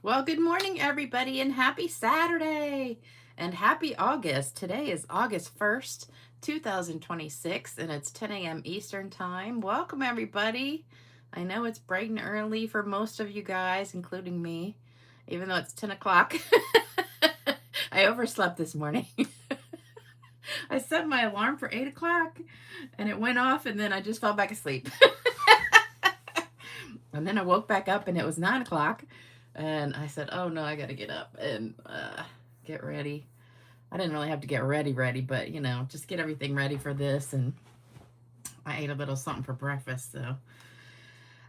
Well, good morning, everybody, and happy Saturday and happy August. Today is August 1st, 2026, and it's 10 a.m. Eastern Time. Welcome, everybody. I know it's bright and early for most of you guys, including me, even though it's 10 o'clock. I overslept this morning. I set my alarm for 8 o'clock, and it went off, and then I just fell back asleep. And then I woke back up, and it was 9 o'clock. And I said, oh no, I got to get up and get ready. I didn't really have to get ready, but just get everything ready for this. And I ate a little something for breakfast. So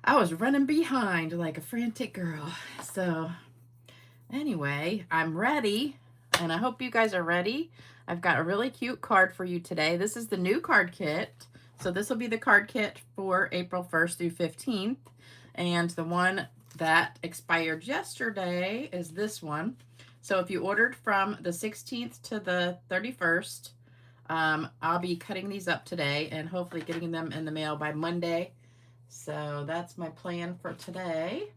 I was running behind like a frantic girl. So anyway, I'm ready. And I hope you guys are ready. I've got a really cute card for you today. This is the new card kit. So this will be the card kit for April 1st through 15th. And the one that expired yesterday is this one. So if you ordered from the 16th to the 31st, I'll be cutting these up today and hopefully getting them in the mail by Monday. So that's my plan for today.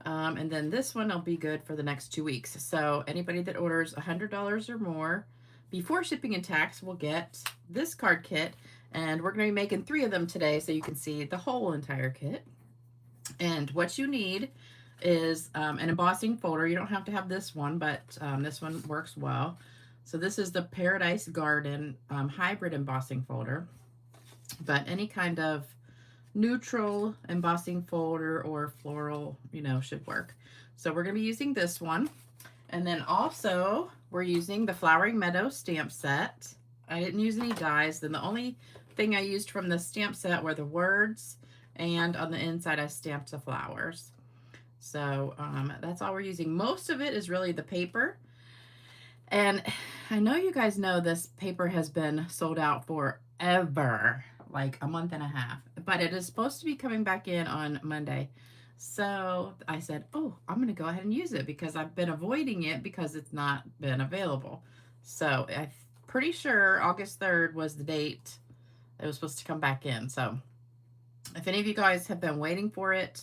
And then this one will be good for the next 2 weeks. So anybody that orders $100 or more before shipping and tax will get this card kit. And we're going to be making 3 of them today so you can see the whole entire kit. And what you need is an embossing folder. You don't have to have this one, but this one works well. So this is the Paradise Garden hybrid embossing folder. But any kind of neutral embossing folder or floral, should work. So we're going to be using this one. And then also we're using the Flowering Meadow stamp set. I didn't use any dies. Then the only thing I used from the stamp set were the words, and on the inside I stamped the flowers. So that's all we're using. Most of it is really the paper. And I know you guys know this paper has been sold out forever, like a month and a half, but it is supposed to be coming back in on Monday. So I said, oh, I'm going to go ahead and use it because I've been avoiding it because it's not been available. So I'm pretty sure August 3rd was the date it was supposed to come back in. So if any of you guys have been waiting for it,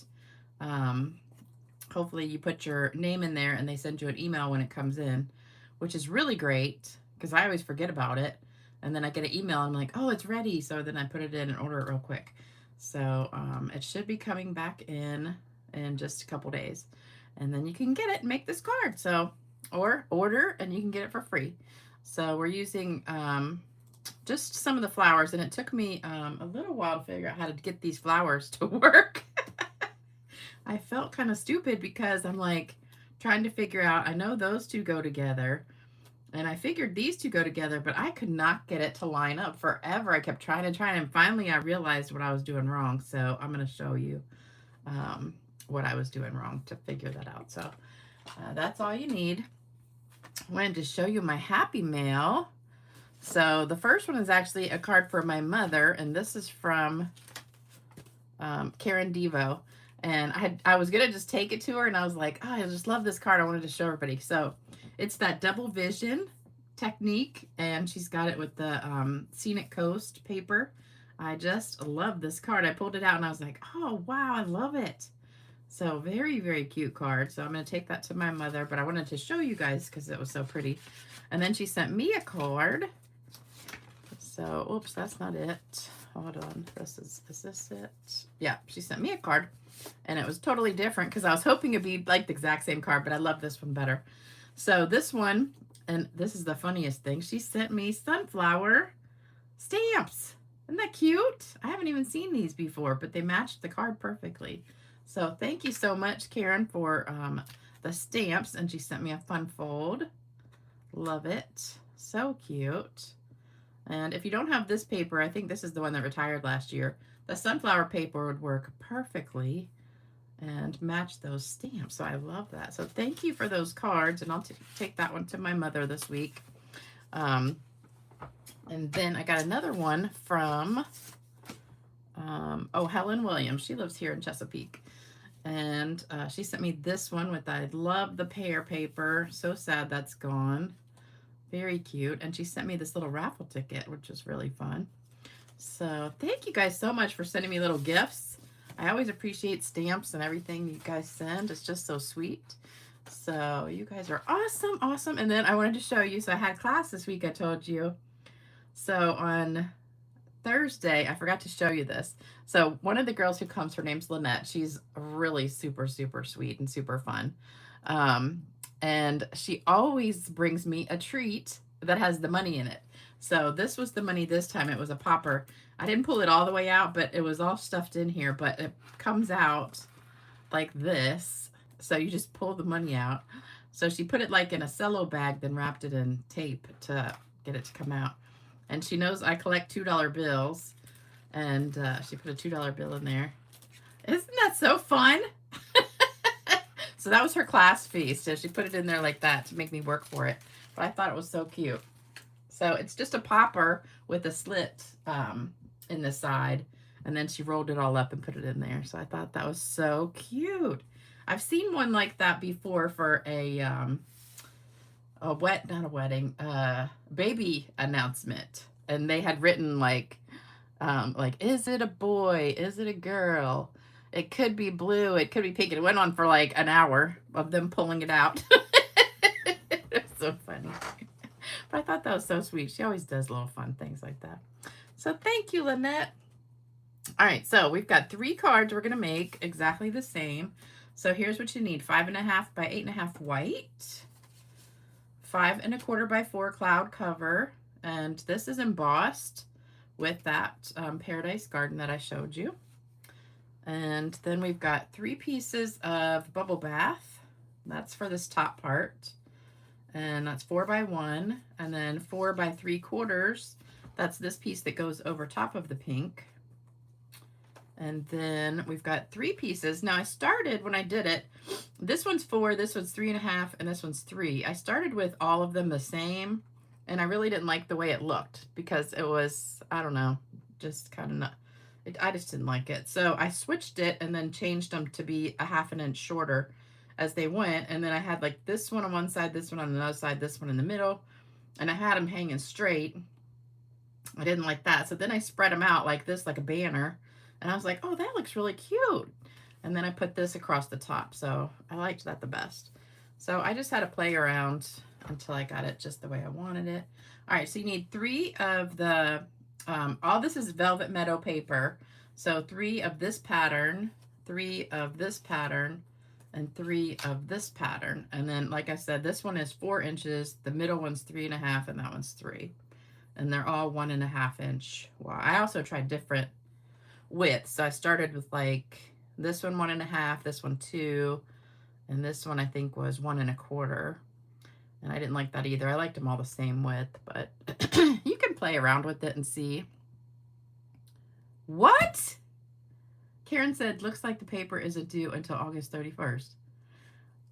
hopefully you put your name in there and they send you an email when it comes in, which is really great because I always forget about it. And then I get an email and I'm like, oh, it's ready. So then I put it in and order it real quick. So it should be coming back in just a couple days. And then you can get it and make this card. So, or order and you can get it for free. So we're using just some of the flowers, and it took me a little while to figure out how to get these flowers to work. I felt kind of stupid because I'm like trying to figure out, I know those two go together, and I figured these two go together, but I could not get it to line up forever. I kept trying, and finally I realized what I was doing wrong. So I'm going to show you what I was doing wrong to figure that out. So that's all you need. I wanted to show you my happy mail. So the first one is actually a card for my mother, and this is from Karen Devo. And I was going to just take it to her, and I was like, oh, I just love this card. I wanted to show everybody. So it's that double vision technique, and she's got it with the Scenic Coast paper. I just love this card. I pulled it out, and I was like, oh, wow, I love it. So very, very cute card. So I'm going to take that to my mother, but I wanted to show you guys because it was so pretty. And then she sent me a card. So, oops, that's not it. Hold on. Is this it? Yeah, she sent me a card, and it was totally different because I was hoping it'd be like the exact same card, but I love this one better. So this one, and this is the funniest thing, she sent me sunflower stamps. Isn't that cute? I haven't even seen these before, but they matched the card perfectly. So thank you so much, Karen, for the stamps, and she sent me a fun fold. Love it. So cute. And if you don't have this paper, I think this is the one that retired last year. The sunflower paper would work perfectly and match those stamps. So I love that. So thank you for those cards, and I'll take that one to my mother this week. And then I got another one from, Helen Williams. She lives here in Chesapeake. And she sent me this one with, I love the pear paper. So sad that's gone. Very cute. And she sent me this little raffle ticket, which is really fun. So thank you guys so much for sending me little gifts. I always appreciate stamps and everything you guys send. It's just so sweet. So you guys are awesome, awesome. And then I wanted to show you, so I had class this week, I told you. So on Thursday, I forgot to show you this. So one of the girls who comes, her name's Lynette. She's really super, super sweet and super fun. And she always brings me a treat that has the money in it. So this was the money this time. It was a popper. I didn't pull it all the way out, but it was all stuffed in here. But it comes out like this. So you just pull the money out. So she put it like in a cello bag, then wrapped it in tape to get it to come out. And she knows I collect $2 bills. And she put a $2 bill in there. Isn't that so fun? So that was her class fee. So she put it in there like that to make me work for it. But I thought it was so cute. So it's just a popper with a slit in the side. And then she rolled it all up and put it in there. So I thought that was so cute. I've seen one like that before for a baby announcement. And they had written like, is it a boy? Is it a girl? It could be blue. It could be pink. It went on for like an hour of them pulling it out. It's so funny. But I thought that was so sweet. She always does little fun things like that. So thank you, Lynette. All right, so we've got 3 cards we're going to make exactly the same. So here's what you need. 5.5 by 8.5 white. 5 1/4 by 4 cloud cover. And this is embossed with that Paradise Garden that I showed you. And then we've got 3 pieces of Bubble Bath. That's for this top part. And that's 4 by 1. And then 4 by 3/4. That's this piece that goes over top of the pink. And then we've got 3 pieces. Now I started, when I did it, this one's 4, this one's 3.5, and this one's 3. I started with all of them the same, and I really didn't like the way it looked because it was, I don't know, just kind of not, I just didn't like it. So I switched it and then changed them to be a 1/2 inch shorter as they went. And then I had like this one on one side, this one on the other side, this one in the middle, and I had them hanging straight. I didn't like that. So then I spread them out like this, like a banner. And I was like, oh, that looks really cute. And then I put this across the top. So I liked that the best. So I just had to play around until I got it just the way I wanted it. All right, so you need 3 of the, all this is Velvet Meadow paper. So 3 of this pattern, 3 of this pattern, and 3 of this pattern. And then, like I said, this one is 4 inches. The middle one's 3.5, and that one's 3. And they're all 1.5 inch. Wow. I also tried different width. So I started with like this one 1.5, this one 2, and this one I think was 1 1/4. And I didn't like that either. I liked them all the same width, but you can play around with it and see. What? Karen said, looks like the paper isn't due until August 31st.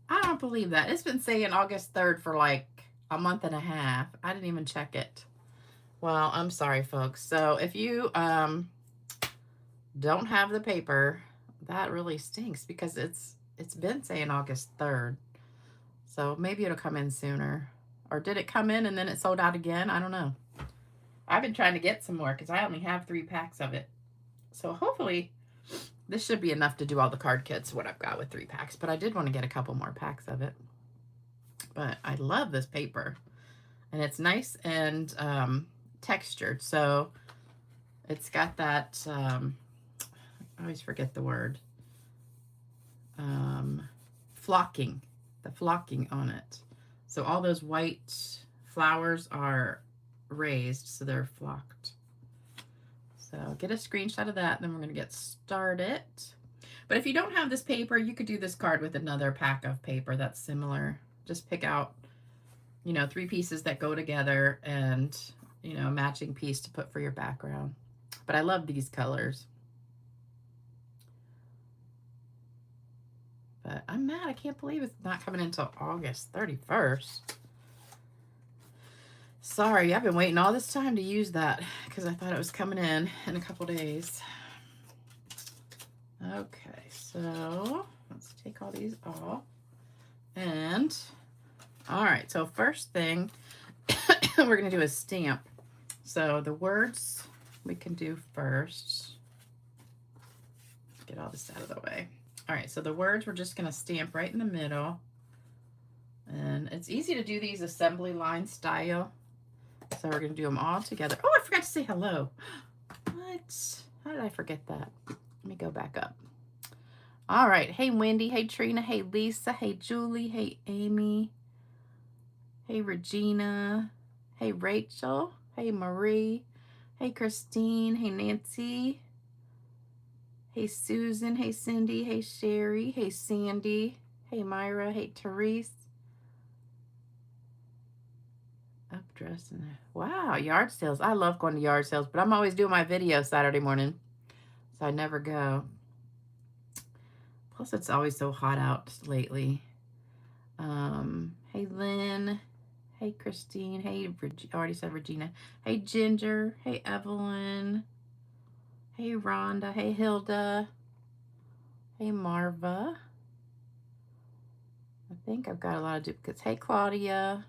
I don't believe that. It's been saying August 3rd for like a month and a half. I didn't even check it. Well, I'm sorry, folks. So if you don't have the paper, that really stinks because it's been saying August 3rd. So maybe it'll come in sooner. Or did it come in and then it sold out again? I don't know. I've been trying to get some more because I only have 3 packs of it. So hopefully this should be enough to do all the card kits, what I've got with 3 packs. But I did want to get a couple more packs of it. But I love this paper. And it's nice and textured. So it's got that, I always forget the word, flocking, the flocking on it. So all those white flowers are raised, so they're flocked. So get a screenshot of that, then we're going to get started. But if you don't have this paper, you could do this card with another pack of paper that's similar. Just pick out, you know, 3 pieces that go together and, you know, a matching piece to put for your background. But I love these colors. But I'm mad. I can't believe it's not coming until August 31st. Sorry, I've been waiting all this time to use that because I thought it was coming in a couple days. Okay, so let's take all these off. And, all right, so first thing we're going to do is stamp. So the words we can do first. Get all this out of the way. All right, so the words we're just going to stamp right in the middle. And it's easy to do these assembly line style. So we're going to do them all together. Oh, I forgot to say hello. What? How did I forget that? Let me go back up. All right. Hey, Wendy. Hey, Trina. Hey, Lisa. Hey, Julie. Hey, Amy. Hey, Regina. Hey, Rachel. Hey, Marie. Hey, Christine. Hey, Nancy. Hey, Susan. Hey, Cindy. Hey, Sherry. Hey, Sandy. Hey, Myra. Hey, Therese. Up dressing. Wow, yard sales. I love going to yard sales, but I'm always doing my video Saturday morning, so I never go. Plus, it's always so hot out lately. Hey, Lynn. Hey, Christine. Hey, I already said Regina. Hey, Ginger. Hey, Evelyn. Hey, Rhonda. Hey, Hilda. Hey, Marva. I think I've got a lot of duplicates. Hey, Claudia.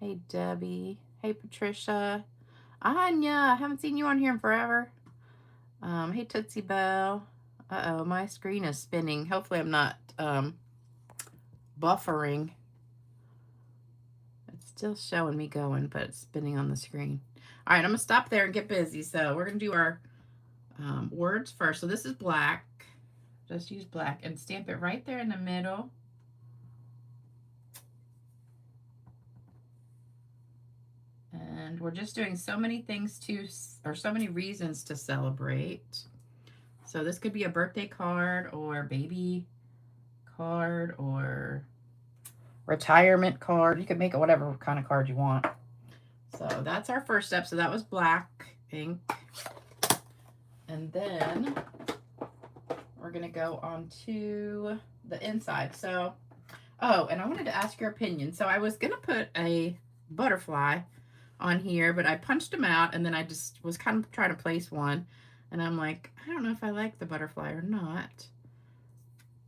Hey, Debbie. Hey, Patricia. Anya, I haven't seen you on here in forever. Hey, Tootsie Bell. Uh-oh, my screen is spinning. Hopefully I'm not buffering. It's still showing me going, but it's spinning on the screen. All right, I'm going to stop there and get busy. So we're going to do our words first. So this is black. Just use black and stamp it right there in the middle. And we're just doing so many things or so many reasons to celebrate. So this could be a birthday card or baby card or retirement card. You could make it whatever kind of card you want. So that's our first step. So that was black ink. And then we're going to go on to the inside. So, oh, and I wanted to ask your opinion. So I was going to put a butterfly on here, but I punched them out, and then I just was kind of trying to place one, and I'm like, I don't know if I like the butterfly or not,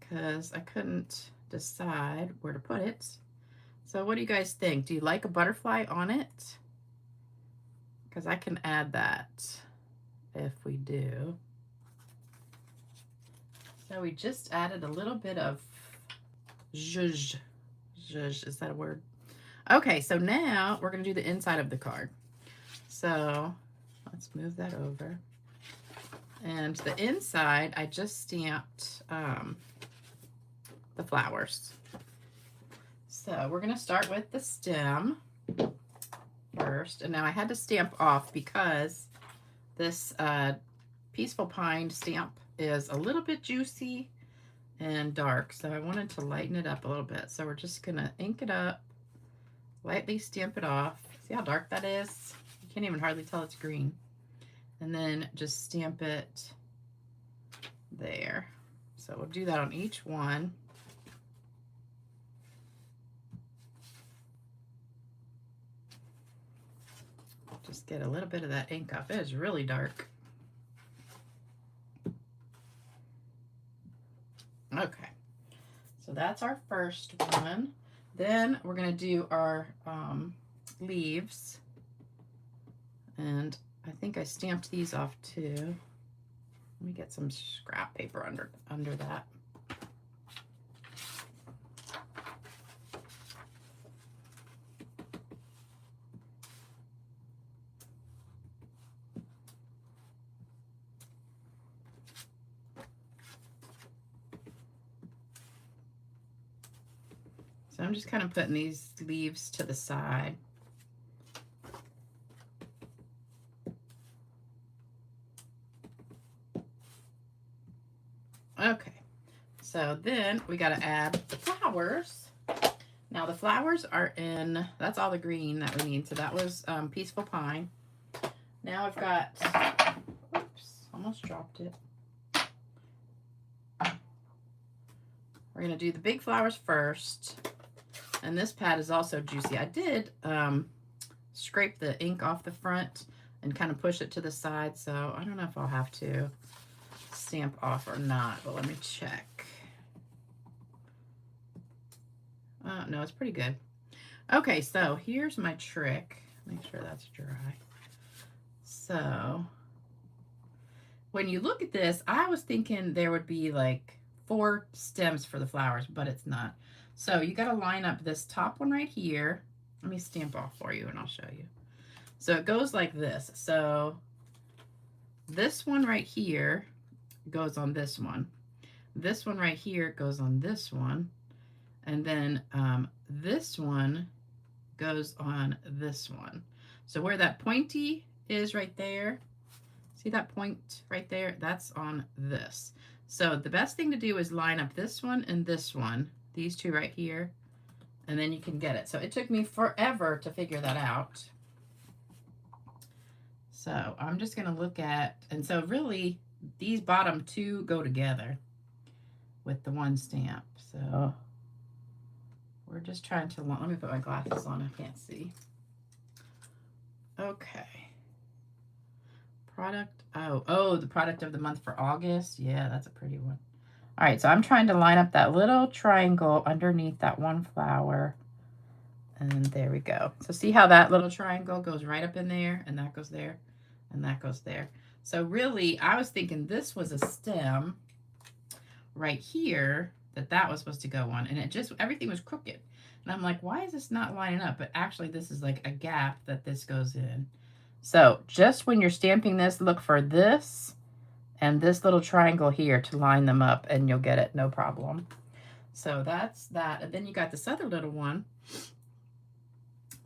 because I couldn't decide where to put it. So what do you guys think? Do you like a butterfly on it? Because I can add that if we do. So we just added a little bit of zhuzh. Zhuzh, is that a word? Okay, so now we're going to do the inside of the card. So let's move that over. And the inside, I just stamped the flowers. So we're going to start with the stem first. And now I had to stamp off because this Peaceful Pine stamp is a little bit juicy and dark. So I wanted to lighten it up a little bit. So we're just going to ink it up. Lightly stamp it off. See how dark that is? You can't even hardly tell it's green. And then just stamp it there. So we'll do that on each one. Just get a little bit of that ink off. It is really dark. Okay. So that's our first one. Then we're going to do our leaves, and I think I stamped these off too. Let me get some scrap paper under that. So I'm just kind of putting these leaves to the side. Okay, so then we got to add the flowers. Now the flowers are in, that's all the green that we need. So that was Peaceful Pine. Now I've got, oops, almost dropped it. We're going to do the big flowers first. And this pad is also juicy. I did scrape the ink off the front and kind of push it to the side. So I don't know if I'll have to stamp off or not, but let me check. No, it's pretty good. Okay, so here's my trick. Make sure that's dry. So when you look at this, I was thinking there would be like 4 stems for the flowers, but it's not. So you got to line up this top one right here. Let me stamp off for you and I'll show you. So it goes like this. So this one right here goes on this one. This one right here goes on this one. And then this one goes on this one. So where that pointy is right there, see that point right there? That's on this. So the best thing to do is line up this one and this one, these two right here, and then you can get it. So it took me forever to figure that out. So I'm just going to look at, and so really these bottom two go together with the one stamp. So we're just trying to, let me put my glasses on, I can't see. Okay. Product, oh, the product of the month for August. Yeah, that's a pretty one. All right, so I'm trying to line up that little triangle underneath that one flower. And there we go. So see how that little triangle goes right up in there, and that goes there, and that goes there. So really, I was thinking this was a stem right here that was supposed to go on, and it just, everything was crooked. And I'm like, why is this not lining up? But actually, this is like a gap that this goes in. So just when you're stamping this, look for this and this little triangle here to line them up, and you'll get it, no problem. So that's that. And then you got this other little one.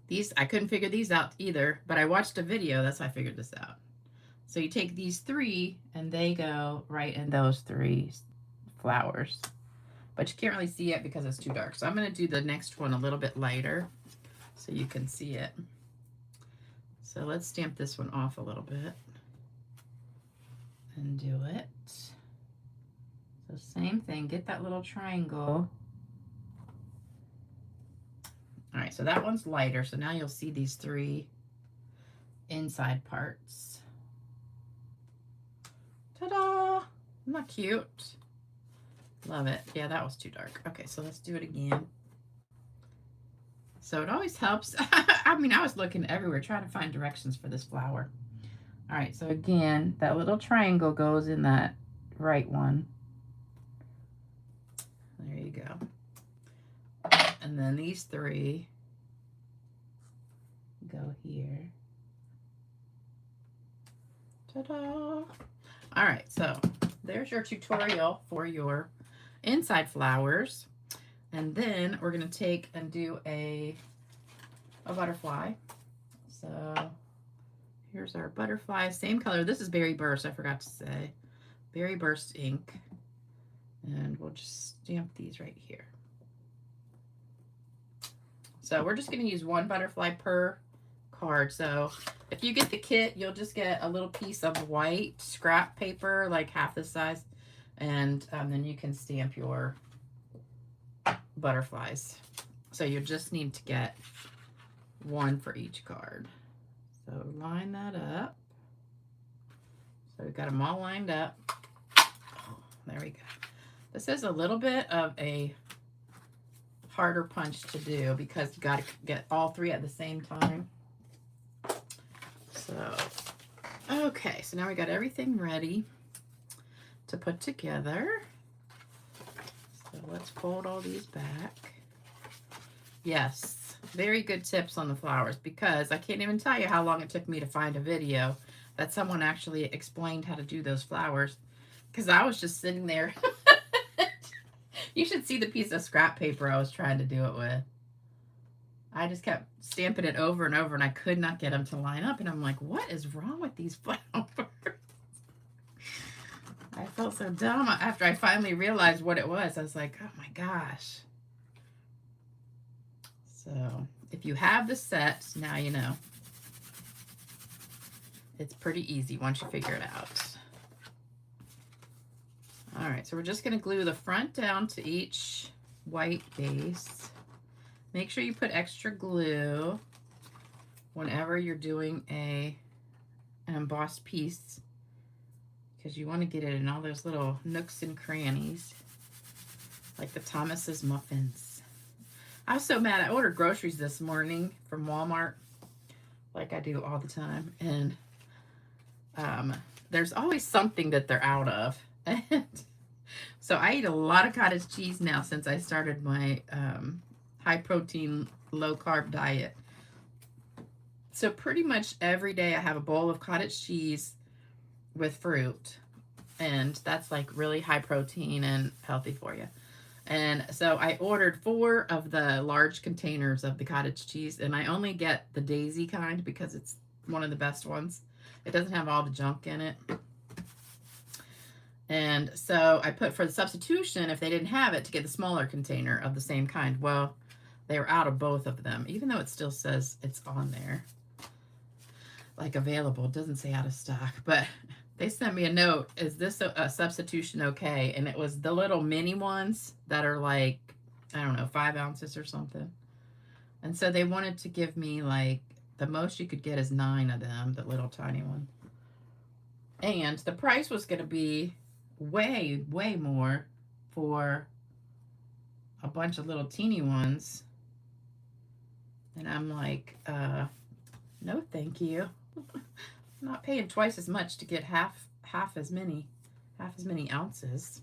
These, I couldn't figure these out either, but I watched a video, that's how I figured this out. So you take these 3 and they go right in those 3 flowers. But you can't really see it because it's too dark. So I'm going to do the next one a little bit lighter so you can see it. So let's stamp this one off a little bit and do it. So same thing, get that little triangle. All right, so that one's lighter. So now you'll see these 3 inside parts. Ta-da! Isn't that cute? Love it. Yeah, that was too dark. Okay, so let's do it again. So it always helps. I mean, I was looking everywhere trying to find directions for this flower. All right, so again, that little triangle goes in that right one. There you go. And then these 3 go here. Ta-da! All right, so there's your tutorial for your inside flowers. And then we're going to take and do a butterfly. So here's our butterfly, same color. This is Berry Burst, I forgot to say. Berry Burst ink. And we'll just stamp these right here. So we're just going to use 1 butterfly per card. So if you get the kit, you'll just get a little piece of white scrap paper, like half this size, and then you can stamp your butterflies. So you just need to get 1 for each card. So line that up. So we've got them all lined up. There we go. This is a little bit of a harder punch to do because you got to get all 3 at the same time. So, okay, so now we got everything ready to put together. So let's fold all these back. Yes, very good tips on the flowers, because I can't even tell you how long it took me to find a video that someone actually explained how to do those flowers, because I was just sitting there. You should see the piece of scrap paper I was trying to do it with. I just kept stamping it over and over, and I could not get them to line up. And I'm like, what is wrong with these flowers? I felt so dumb after I finally realized what it was. I was like, oh my gosh. So if you have the set, now you know. It's pretty easy once you figure it out. All right, so we're just going to glue the front down to each white base. Make sure you put extra glue whenever you're doing an embossed piece, because you want to get it in all those little nooks and crannies, like the Thomas's muffins. I was so mad. I ordered groceries this morning from Walmart, like I do all the time, and there's always something that they're out of. And So I eat a lot of cottage cheese now since I started my high protein, low carb diet. So pretty much every day I have a bowl of cottage cheese with fruit. And that's like really high protein and healthy for you. And so I ordered 4 of the large containers of the cottage cheese, and I only get the daisy kind because it's one of the best ones. It doesn't have all the junk in it. And so I put for the substitution, if they didn't have it, to get the smaller container of the same kind. Well, they were out of both of them, even though it still says it's on there, like available. It doesn't say out of stock, but they sent me a note. Is this a substitution okay? And it was the little mini ones that are like, I don't know, 5 ounces or something. And so they wanted to give me like, the most you could get is 9 of them, the little tiny one. And the price was going to be way, way more for a bunch of little teeny ones. And I'm like, no, thank you. I'm not paying twice as much to get half as many ounces.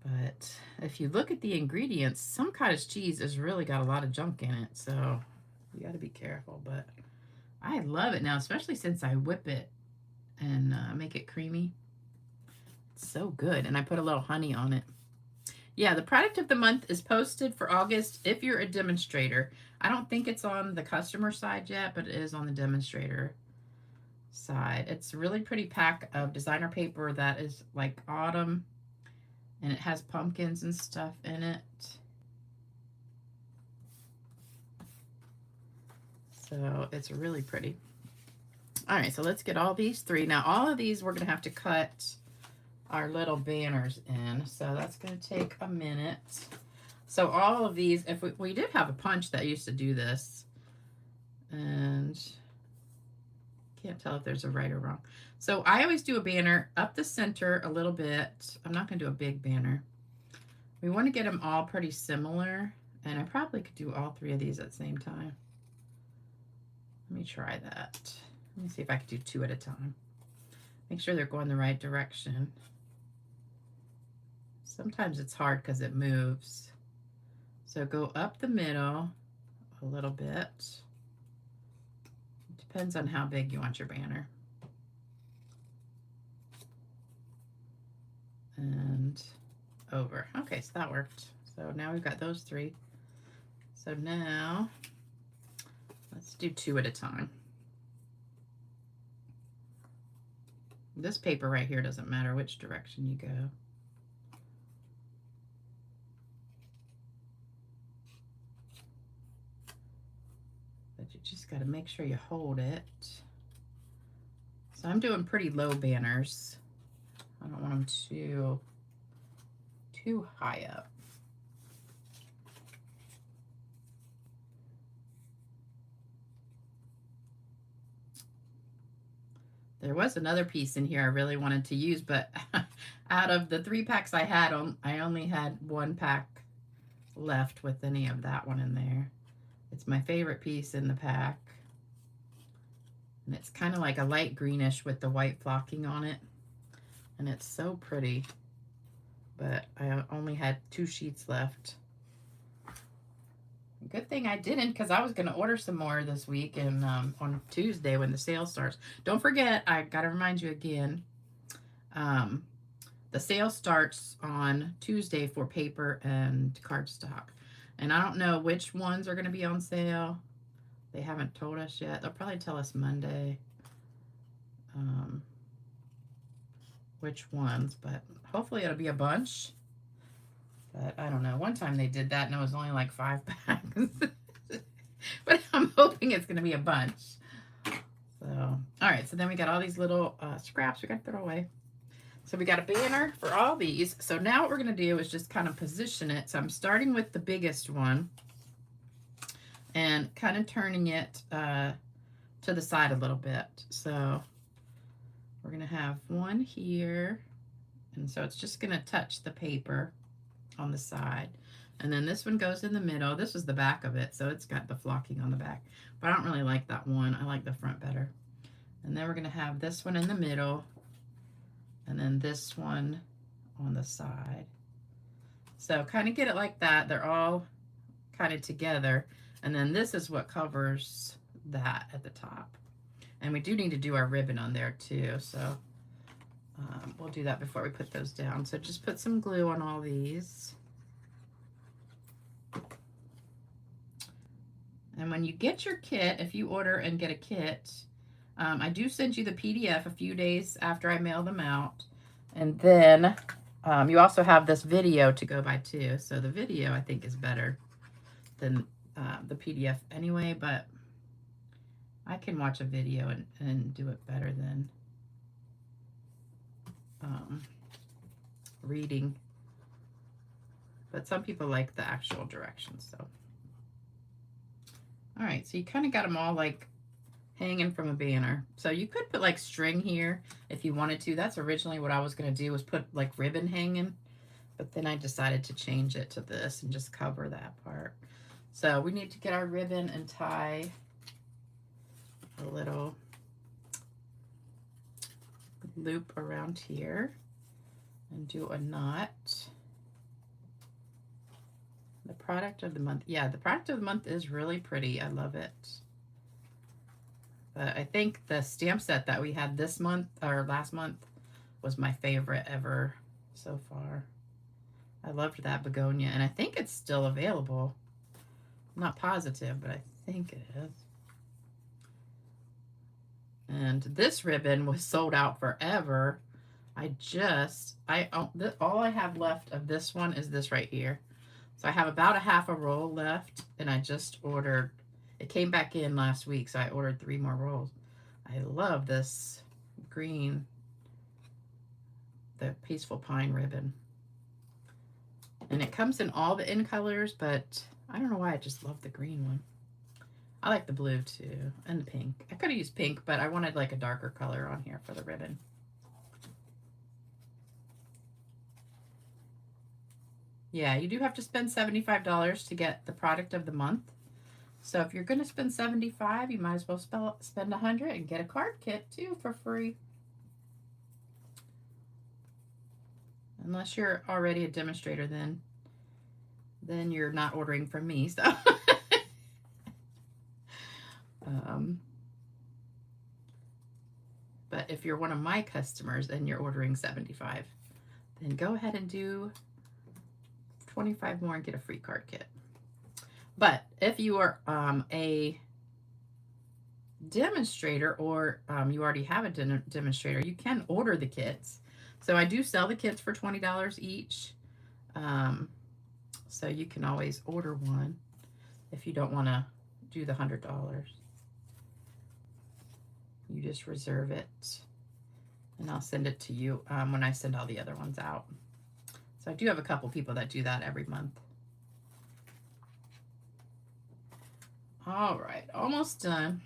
But if you look at the ingredients, some cottage cheese has really got a lot of junk in it, so you got to be careful. But I love it now, especially since I whip it and make it creamy. It's so good. And I put a little honey on it. Yeah, the product of the month is posted for August if you're a demonstrator. I don't think it's on the customer side yet, but it is on the demonstrator side. It's a really pretty pack of designer paper that is like autumn, and it has pumpkins and stuff in it. So it's really pretty. All right, so let's get all these 3. Now, all of these we're going to have to cut our little banners in, so that's going to take a minute. So all of these, if we did have a punch that used to do this, and can't tell if there's a right or wrong. So I always do a banner up the center a little bit. I'm not going to do a big banner. We want to get them all pretty similar, and I probably could do all 3 of these at the same time. Let me try that. Let me see if I could do 2 at a time. Make sure they're going the right direction. Sometimes it's hard because it moves. So go up the middle a little bit. It depends on how big you want your banner. And over. Okay, so that worked. So now we've got those 3. So now let's do 2 at a time. This paper right here doesn't matter which direction you go. But you just got to make sure you hold it. So I'm doing pretty low banners. I don't want them too high up. There was another piece in here I really wanted to use, but out of the 3 packs I had, I only had 1 pack left with any of that one in there. It's my favorite piece in the pack. And it's kind of like a light greenish with the white flocking on it. And it's so pretty. But I only had 2 sheets left. Good thing I didn't, because I was going to order some more this week and on Tuesday when the sale starts. Don't forget, I got to remind you again, the sale starts on Tuesday for paper and cardstock. And I don't know which ones are going to be on sale. They haven't told us yet. They'll probably tell us Monday which ones, but hopefully it'll be a bunch. But I don't know. One time they did that and it was only like 5 packs. But I'm hoping it's going to be a bunch. So, all right. So then we got all these little scraps we got to throw away. So we got a banner for all these. So now what we're going to do is just kind of position it. So I'm starting with the biggest one and kind of turning it to the side a little bit. So we're going to have one here. And so it's just going to touch the paper on the side. And then this one goes in the middle. This is the back of it, so it's got the flocking on the back. But I don't really like that one. I like the front better. And then we're going to have this one in the middle. And then this one on the side. So kind of get it like that. They're all kind of together. And then this is what covers that at the top. And we do need to do our ribbon on there too. So we'll do that before we put those down. So just put some glue on all these. And when you get your kit, if you order and get a kit, I do send you the PDF a few days after I mail them out. And then you also have this video to go by too. So the video I think is better than the PDF anyway, but I can watch a video and do it better than reading. But some people like the actual directions, so. All right, so you kind of got them all like hanging from a banner. So you could put like string here if you wanted to. That's originally what I was going to do, was put like ribbon hanging. But then I decided to change it to this and just cover that part. So we need to get our ribbon and tie a little loop around here and do a knot. The product of the month. Yeah, the product of the month is really pretty. I love it. But I think the stamp set that we had this month, or last month, was my favorite ever so far. I loved that begonia, and I think it's still available. I'm not positive, but I think it is. And this ribbon was sold out forever. All I have left of this one is this right here. So I have about a half a roll left, and I just ordered, it came back in last week, so I ordered 3 more rolls. I love this green, the Peaceful Pine ribbon. And it comes in all the in colors, but I don't know why I just love the green one. I like the blue too, and the pink. I could have used pink, but I wanted like a darker color on here for the ribbon. Yeah, you do have to spend $75 to get the product of the month. So if you're going to spend $75, you might as well spend $100 and get a card kit too for free. Unless you're already a demonstrator, then you're not ordering from me. So, but if you're one of my customers and you're ordering $75, then go ahead and do 25 more and get a free card kit. But if you are a demonstrator, or you already have a demonstrator, you can order the kits. So I do sell the kits for $20 each. So you can always order one if you don't want to do the $100. You just reserve it, and I'll send it to you when I send all the other ones out. So I do have a couple people that do that every month. All right, almost done.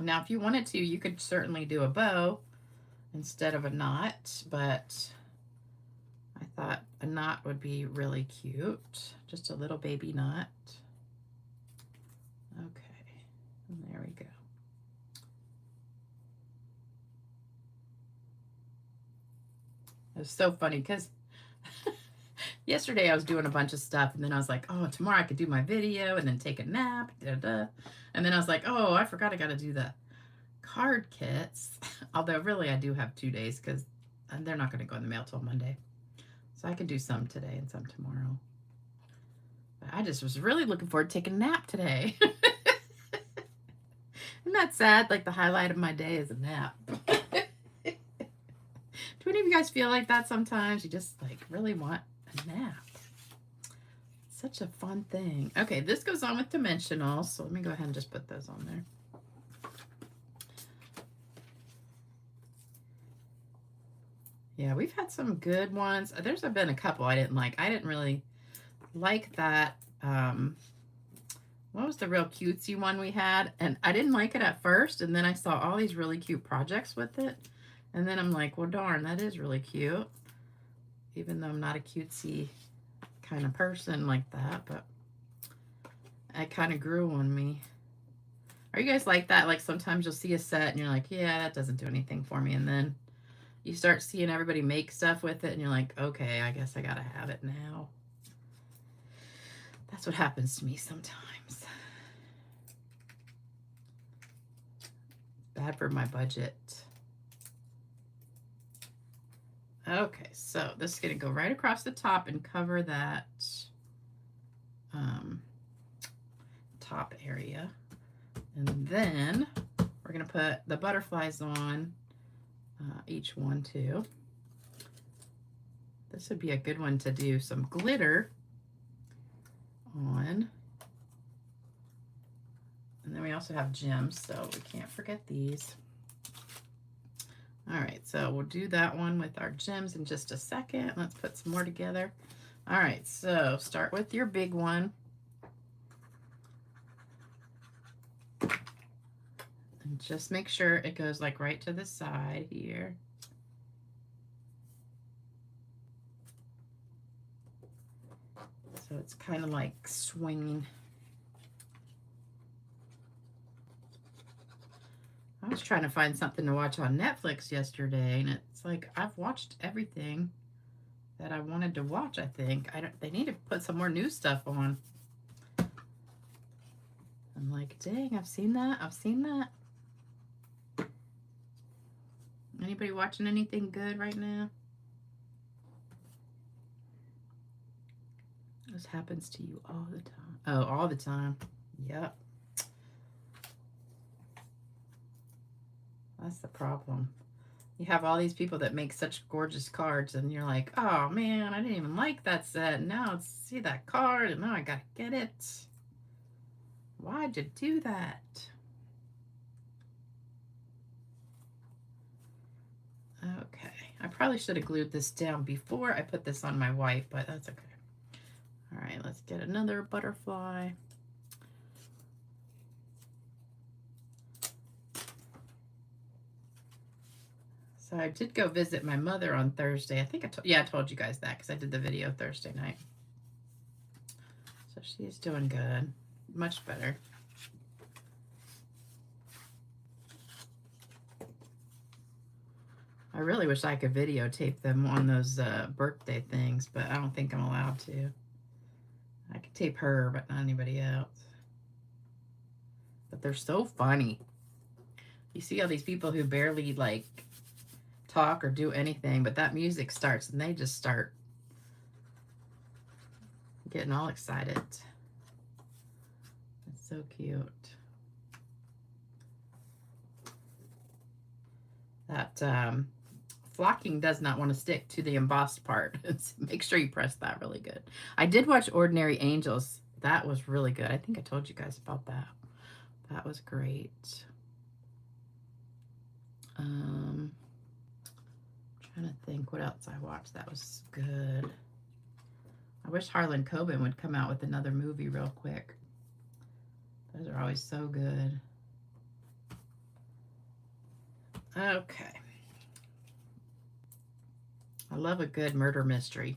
Now, if you wanted to, you could certainly do a bow instead of a knot, but I thought a knot would be really cute. Just a little baby knot. Okay, and there we go. It was so funny because yesterday I was doing a bunch of stuff, and then I was like, oh, tomorrow I could do my video and then take a nap, and then I was like, oh, I forgot I got to do the card kits. Although really I do have 2 days because they're not going to go in the mail till Monday. So I could do some today and some tomorrow. But I just was really looking forward to taking a nap today. Isn't that sad? Like the highlight of my day is a nap. Do any of you guys feel like that sometimes? You just like really want a nap. It's such a fun thing. Okay, this goes on with dimensionals. So let me go ahead and just put those on there. Yeah, we've had some good ones. There's been a couple I didn't like. I didn't really like that. What was the real cutesy one we had? And I didn't like it at first, and then I saw all these really cute projects with it. And then I'm like, well, darn, that is really cute. Even though I'm not a cutesy kind of person like that, but it kind of grew on me. Are you guys like that? Like sometimes you'll see a set and you're like, yeah, that doesn't do anything for me. And then you start seeing everybody make stuff with it and you're like, okay, I guess I gotta have it now. That's what happens to me sometimes. Bad for my budget. Okay, so this is gonna go right across the top and cover that top area. And then we're gonna put the butterflies on each one too. This would be a good one to do some glitter on. And then we also have gems, so we can't forget these. All right, so we'll do that one with our gems in just a second. Let's put some more together. All right, so start with your big one. And just make sure it goes like right to the side here. So it's kind of like swinging. I was trying to find something to watch on Netflix yesterday, and it's like I've watched everything that I wanted to watch, I think. They need to put some more new stuff on. I'm like, dang, I've seen that. I've seen that. Anybody watching anything good right now? This happens to you all the time. Oh, all the time. Yep. That's the problem. You have all these people that make such gorgeous cards, and you're like, oh man, I didn't even like that set. Now it's see that card, and now I gotta get it. Why'd you do that? Okay, I probably should have glued this down before I put this on my white, but that's okay. All right, let's get another butterfly. So I did go visit my mother on Thursday. I think I told you guys that because I did the video Thursday night. So she's doing good, much better. I really wish I could videotape them on those birthday things, but I don't think I'm allowed to. I could tape her, but not anybody else. But they're so funny. You see all these people who barely like talk or do anything, but that music starts and they just start getting all excited. It's so cute. That flocking does not want to stick to the embossed part. Make sure you press that really good. I did watch Ordinary Angels. That was really good. I think I told you guys about that. That was great. Trying to think what else I watched that was good. I wish Harlan Coben would come out with another movie real quick. Those are always so good. Okay. I love a good murder mystery.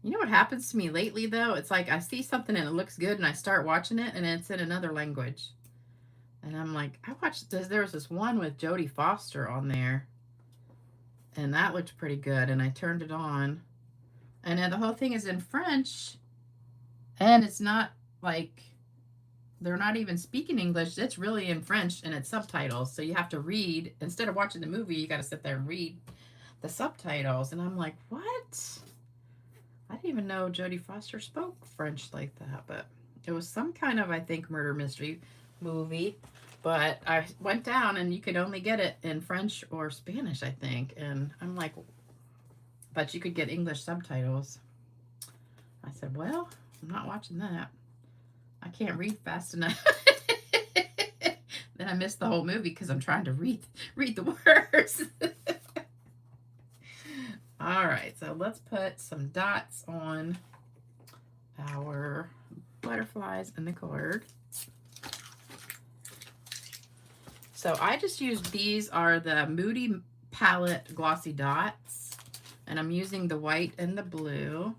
You know what happens to me lately, though? It's like I see something and it looks good, and I start watching it, and it's in another language. And I'm like, I watched this. There was this one with Jodie Foster on there, and that looked pretty good, and I turned it on. And then the whole thing is in French, and it's not like they're not even speaking English. It's really in French, and it's subtitles. So you have to read. Instead of watching the movie, you got to sit there and read the subtitles. And I'm like, what? I didn't even know Jodie Foster spoke French like that, but it was some kind of, I think, murder mystery movie. But I went down and you could only get it in French or Spanish, I think. And I'm like, but you could get English subtitles. I said, well, I'm not watching that. I can't read fast enough. Then I missed the whole movie because I'm trying to read the words. All right, so let's put some dots on our butterflies in the card. So I just used, these are the Moody Palette Glossy Dots, and I'm using the white and the blue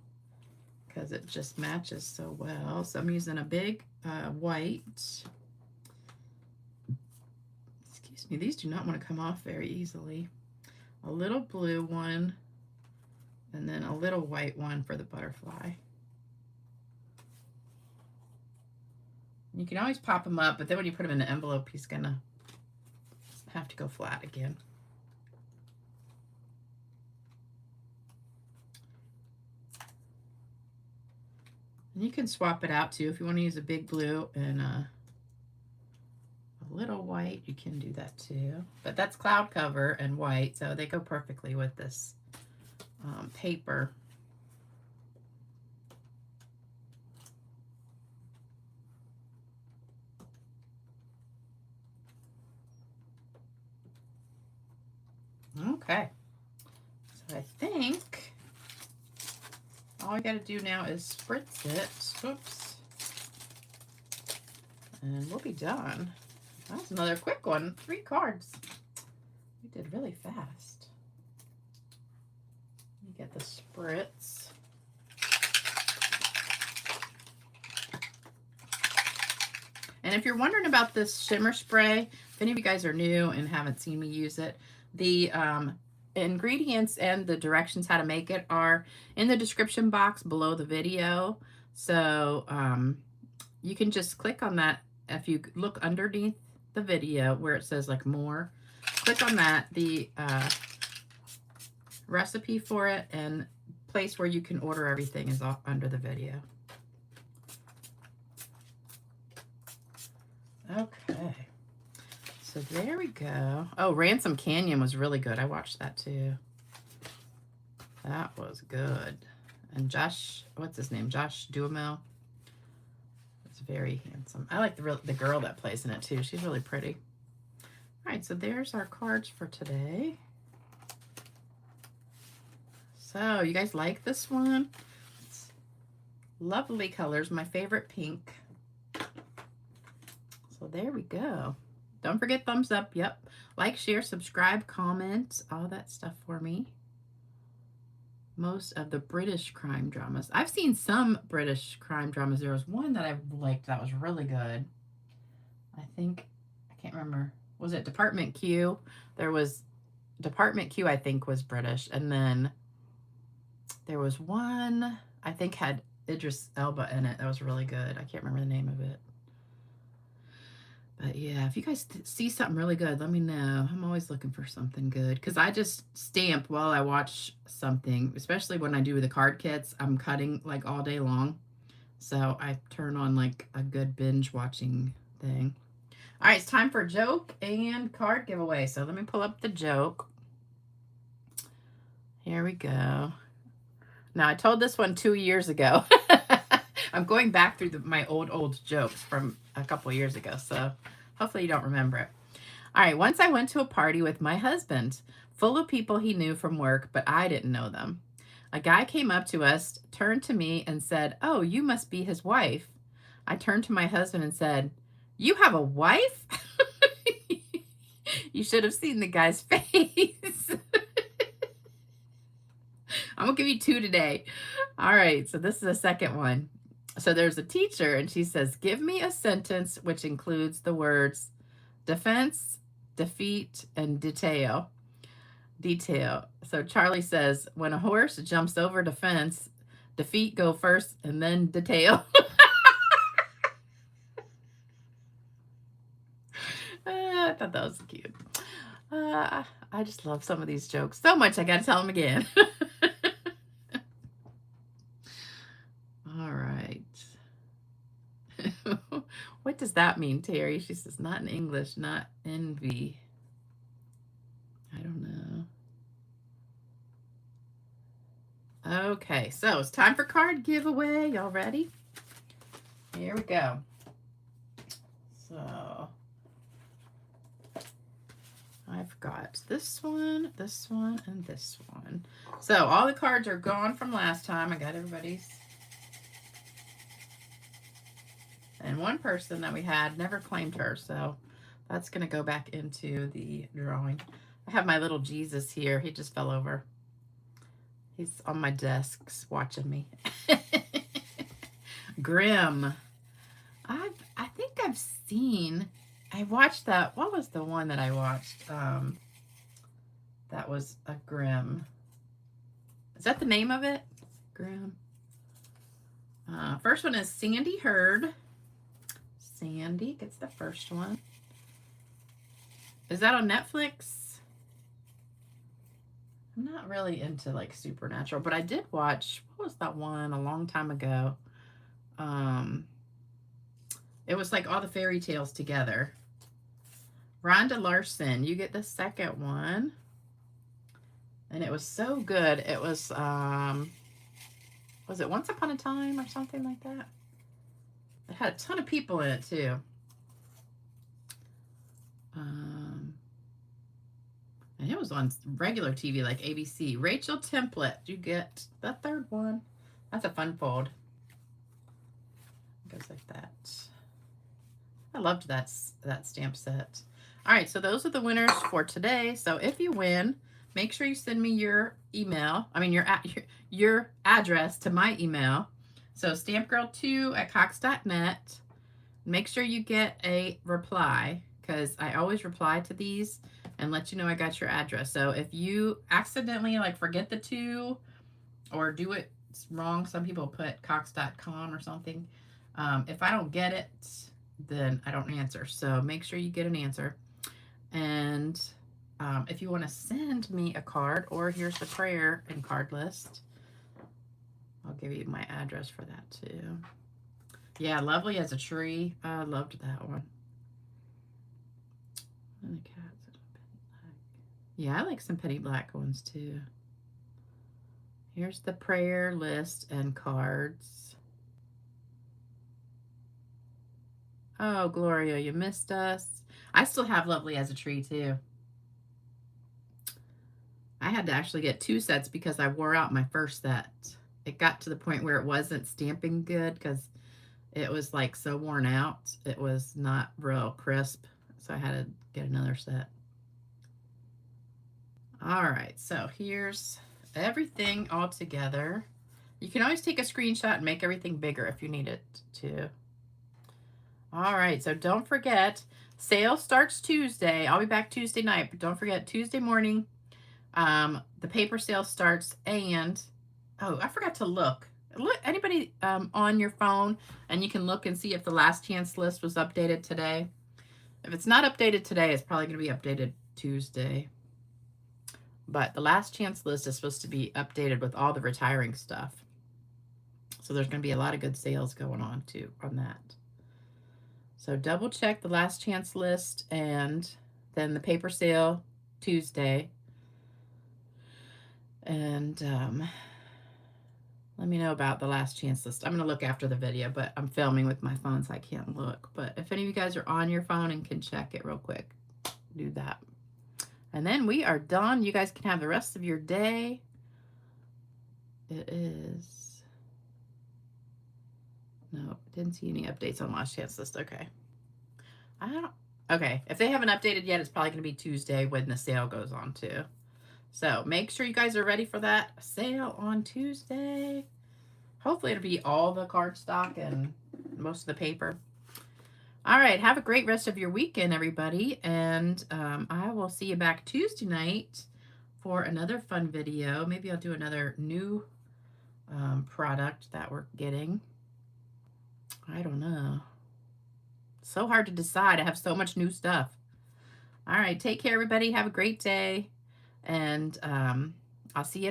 because it just matches so well. So I'm using a big white. Excuse me, these do not want to come off very easily. a little blue one, and then a little white one for the butterfly. You can always pop them up, but then when you put him in an envelope, he's gonna have to go flat again. And you can swap it out too. If you want to use a big blue and a little white, you can do that too. But that's cloud cover and white, so they go perfectly with this paper. Okay, so I think all I got to do now is spritz it. Whoops. And we'll be done. That's another quick one. 3 cards. We did really fast. Let me get the spritz. And if you're wondering about this shimmer spray, if any of you guys are new and haven't seen me use it, the ingredients and the directions how to make it are in the description box below the video. So you can just click on that. If you look underneath the video where it says like more, click on that. The recipe for it and place where you can order everything is off under the video. Okay, so there we go. Oh, Ransom Canyon was really good. I watched that too. That was good. And Josh, what's his name? Josh Duhamel. It's very handsome. I like the girl that plays in it too. She's really pretty. All right, so there's our cards for today. So you guys like this one? It's lovely colors. My favorite pink. So there we go. Don't forget thumbs up. Yep. Like, share, subscribe, comment, all that stuff for me. Most of the British crime dramas. I've seen some British crime dramas. There was one that I liked that was really good. I think, I can't remember. Was it Department Q? There was Department Q, I think, was British. And then there was one, I think, had Idris Elba in it. That was really good. I can't remember the name of it. But yeah, if you guys see something really good, let me know. I'm always looking for something good because I just stamp while I watch something, especially when I do the card kits. I'm cutting like all day long. So I turn on like a good binge watching thing. All right, it's time for joke and card giveaway. So let me pull up the joke. Here we go. Now, I told this one 2 years ago. I'm going back through my old jokes from a couple years ago, so hopefully you don't remember it. All right, once I went to a party with my husband, full of people he knew from work, but I didn't know them. A guy came up to us, turned to me, and said, "Oh, you must be his wife." I turned to my husband and said, "You have a wife?" You should have seen the guy's face. I'm going to give you 2 today. All right, so this is the second one. So there's a teacher, and she says, "Give me a sentence which includes the words defense, defeat, and detail." Detail. So Charlie says, "When a horse jumps over the fence, defeat go first and then detail." I thought that was cute. I just love some of these jokes so much I got to tell them again. All right. What does that mean, Terry? She says, "Not in English, not envy." I don't know. Okay, so it's time for card giveaway. Y'all ready? Here we go. So I've got this one, and this one. So all the cards are gone from last time. I got everybody's. And one person that we had never claimed her, so that's going to go back into the drawing. I have my little Jesus here. He just fell over. He's on my desk watching me. Grimm. I think I've seen, I watched that, what was the one that I watched? that was a Grimm. Is that the name of it? Grimm. First one is Sandy Hurd. Sandy gets the first one. Is that on Netflix? I'm not really into like Supernatural, but I did watch, what was that one a long time ago? It was like all the fairy tales together. Rhonda Larson, you get the second one. And it was so good. It was it Once Upon a Time or something like that? It had a ton of people in it too. And it was on regular TV like ABC. Rachel Template, you get the third one. That's a fun fold. It goes like that. I loved that stamp set. All right, so those are the winners for today. So if you win, make sure you send me your email. I mean, your address to my email. So stampgirl2@cox.net. Make sure you get a reply, because I always reply to these and let you know I got your address. So if you accidentally like forget the 2 or do it wrong, some people put cox.com or something. If I don't get it, then I don't answer. So make sure you get an answer. And if you want to send me a card, or here's the prayer and card list, I'll give you my address for that too. Yeah, Lovely as a Tree. I loved that one. And the cats. Yeah, I like some Penny Black ones too. Here's the prayer list and cards. Oh, Gloria, you missed us. I still have Lovely as a Tree too. I had to actually get 2 sets because I wore out my first set. It got to the point where it wasn't stamping good because it was like so worn out. It was not real crisp. So I had to get another set. All right, so here's everything all together. You can always take a screenshot and make everything bigger if you need it to. All right, so don't forget, sale starts Tuesday. I'll be back Tuesday night, but don't forget Tuesday morning, the paper sale starts. And oh, I forgot to look. Anybody on your phone, and you can look and see if the last chance list was updated today. If it's not updated today, it's probably going to be updated Tuesday. But the last chance list is supposed to be updated with all the retiring stuff. So there's going to be a lot of good sales going on too on that. So double check the last chance list, and then the paper sale Tuesday. And let me know about the last chance list. I'm going to look after the video, but I'm filming with my phone, so I can't look. But if any of you guys are on your phone and can check it real quick, do that. And then we are done. You guys can have the rest of your day. It is... No, didn't see any updates on last chance list. Okay. Okay, if they haven't updated yet, it's probably going to be Tuesday when the sale goes on too. So make sure you guys are ready for that sale on Tuesday. Hopefully it'll be all the cardstock and most of the paper. All right, have a great rest of your weekend, everybody. And I will see you back Tuesday night for another fun video. Maybe I'll do another new product that we're getting. I don't know. So hard to decide. I have so much new stuff. All right, take care, everybody. Have a great day. And I'll see you in a